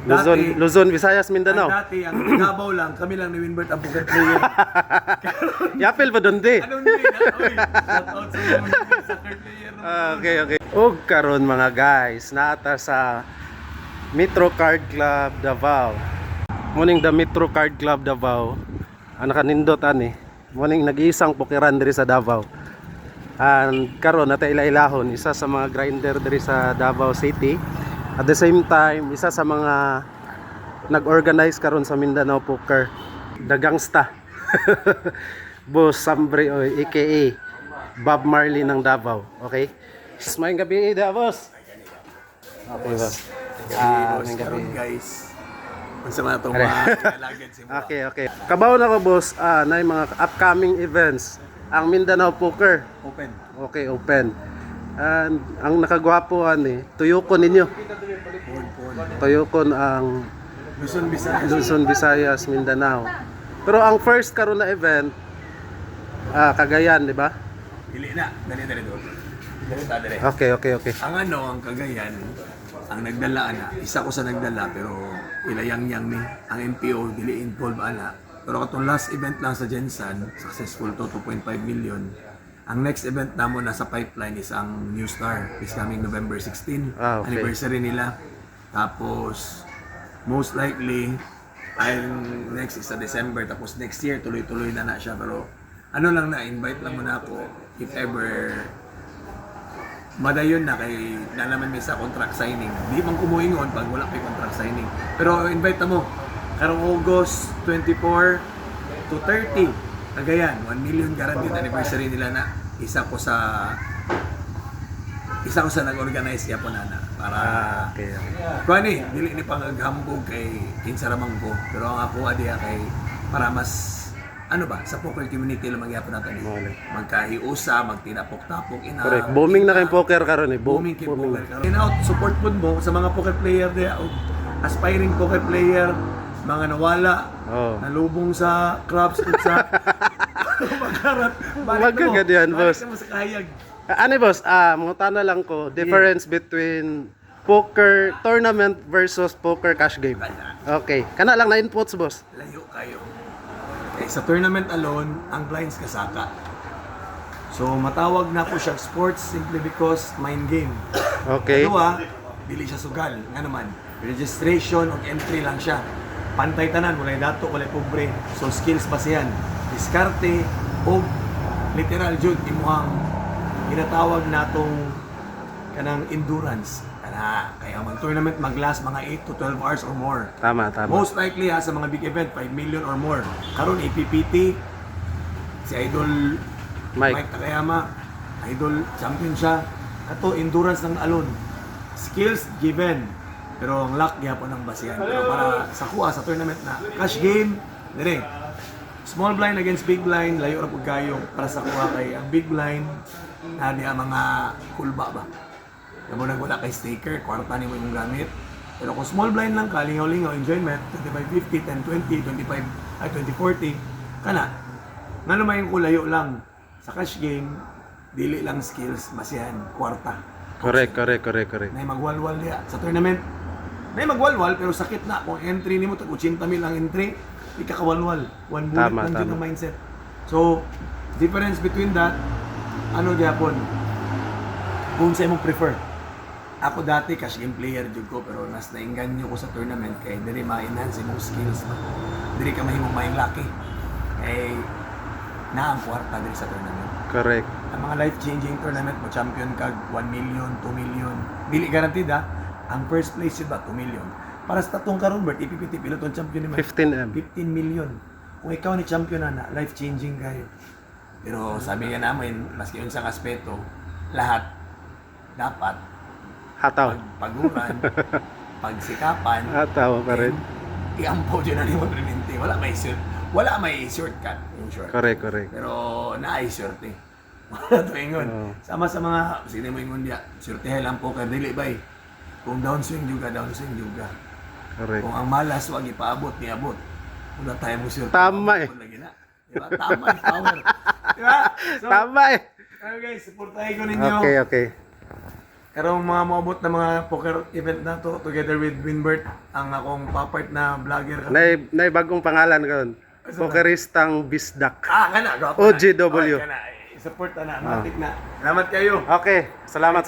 Luzon, Visayas, Mindanao. Dati, ang Davao lang, kami lang ni Winbert ang poker player. Yapil ba doon di? Anong din? Oy, shout out sa mga soccer player. Okay, okay. Og karon mga guys, naata sa Metro Card Club Davao. Muning the Metro Card Club Davao. Ang nakanindot ani. Muning nag-iisang pokeran diri sa Davao. And karon nata ila-ilahon isa sa mga grinder diri sa Davao City. At the same time, isa sa mga nag-organize karon sa Mindanao Poker, The Gangsta. Boss Sambre Oy, aka Bob Marley ng Davao. Okay? Smayang gabi, Davos. Okay, boss. Boss, karon guys. Ang sama itong mga lagad si mga. Okay, okay. Kabaw na ko, boss, na yung mga upcoming events. Ang Mindanao Poker. Open. Okay, open. And ang nakagwapuan tuyukon ninyo. Tuyukon ang Luzon, Visayas. Luzon, Visayas, Mindanao. Pero ang first karon na event, Cagayan, di ba? Dili na. Dali doon. Dali. Okay, okay, okay. Ang Cagayan, ang nagdala na, isa ko sa nagdala pero ilayang-yang ni ang NPO dili involved ana. Pero katong last event lang sa Jensen, successful to 2.5 million. Ang next event namo nasa pipeline is ang New Star this coming November 16, okay. anniversary nila. Tapos most likely ang next is sa December, tapos next year tuloy-tuloy na siya. Pero ano lang na, invite lang muna ako if ever madayon na kay nalaman may sa contract signing. Di man kumuingon pag wala kay contract signing. Pero invite mo karong August 24 to 30. Cagayan, 1 million guaranteed anniversary nila na. Isa ko sa nag-organize kaya po nana para Okay. kuani dili ni pangaghambog kay kinsa ramang ko, pero ang ako adiya kay para mas ano ba sa poker community lang magyapon nato ni magkahiusa, magtinapok-tapok ina. Correct. Booming na kay poker karon Booming kay poker karon. In-out support pud mo sa mga poker player diya o aspiring poker player, mga nawala, nalubong sa clubs ug sa magarat. Magkagadian, boss. Balik mo sa kahayag. Ano, boss? Mutana lang ko, difference between poker tournament versus poker cash game. Okay. Kana lang na inputs, boss. Layo kayo. Okay, sa tournament alone, ang blinds kasaka. So, matawag na po siya sports simply because mind game. Okay. Dua, dili siya sugal. Nga naman, registration o entry lang siya. Pantay tanan, walay dato, walay pobre. So, skills basihan. Diskarte o literal jud imuhang ginatawag natong kanang endurance. Kaya mag-tournament mag-last mga 8 to 12 hours or more. Tama, tama. Most likely sa mga big event, 5 million or more. Karon APPT, si Idol Mike Takayama, Idol champion siya. Kato, endurance ng alone. Skills given. Pero ang luck gyapon ang basihan. Pero para sa kuha sa tournament na cash game, dire. Small blind against big blind, layo ra pud kayo para sa kuha kay ang big blind na di ang mga kulba ba. Kamo wala kay staker, kwarta ni mo imong gamit. Pero kung small blind lang ka, lingaw-lingaw, enjoyment, 25-50, 10-20, 25, ay 20-40, kana. Nga naman yung kulayo lang. Sa cash game, dili lang skills, basihan, kwarta. Correct. Nay magwalwal diya. Sa tournament, nay magwalwal, pero sakit na. Kung entry nimo, tag 80 mil ang entry, di ka kawalwal. One bullet lang dyan ang mindset. So, difference between that, ano diapon? Kung sa imong prefer. Ako dati cash game player jud ko pero nas nainganyo ko sa tournament kay diri ma-enhance imong skills ba. Diri ka mahimong maing lucky. Kay na ang kwarta diri sa tournament. Correct. Ang mga life-changing tournament mo champion kag 1 million, 2 million. Dili guaranteed ha. Ang first place yun ba 2 million. Para sa tatong karon Bert ipipitti piloton champion ni 15M. 15 million. Kung ikaw ni champion na life-changing kayo. Pero sabi nga namin, maski yung isang aspeto, lahat dapat Hataw. paguran, pagsikapan, Hataw pa rin. i-ampo dyan na ni Monremente. Wala may shortcut. In short. Correct. Pero naay shorty. Wala ito ingon. Sama sa mga, sino mo ingon diya, shorty lang poker, dili ba eh. Kung downswing juga. Correct. Kung ang malas, wag ipaabot, niabot. Wala tayo mo shorty. Tama eh. Diba? Tama yung power. Diba? So, Tama eh. guys, supportahin ko ninyo. Okay. karong mga moabot na mga poker event na to together with Winbert, ang akong papart na vlogger. Nay bagong pangalan karon. Pokeristang Bisdak. Kana, gwapo na. OGW. Kana, support na, matik na. Salamat kayo. Okay, salamat.